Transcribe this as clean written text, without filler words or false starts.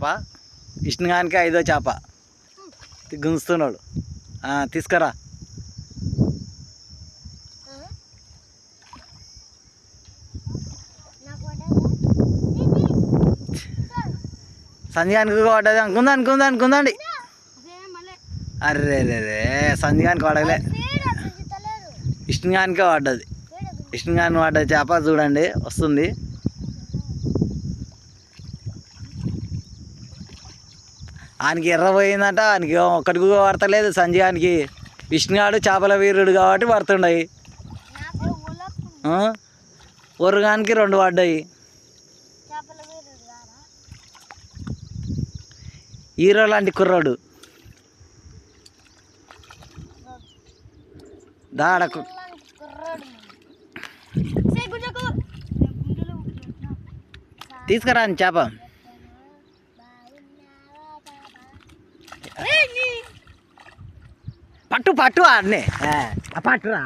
చేప, విష్ణుగానికి 5వ చేప గుంజుతున్నాడు. తీసుకురా. సంజయానికి పడ్డది అనుకుందండి. అర్రే రే సంజయానికి పడలే, విష్ణుగానికే పడ్డది. విష్ణుగానికి పడ్డ చేప చూడండి వస్తుంది. ఆయనకి ఎర్ర పోయిందట, ఆయనకి ఒక్కడికి పడతలేదు సంజయానికి. విష్ణుగాడు చేపల వీరుడు కాబట్టి పడుతుండయి. ఒరుగానికి 2 పడ్డాయి. హీరో లాంటి కుర్రాడు దాడకు. తీసుకురా చేప. పట్టు ఆడనే పట్టురా.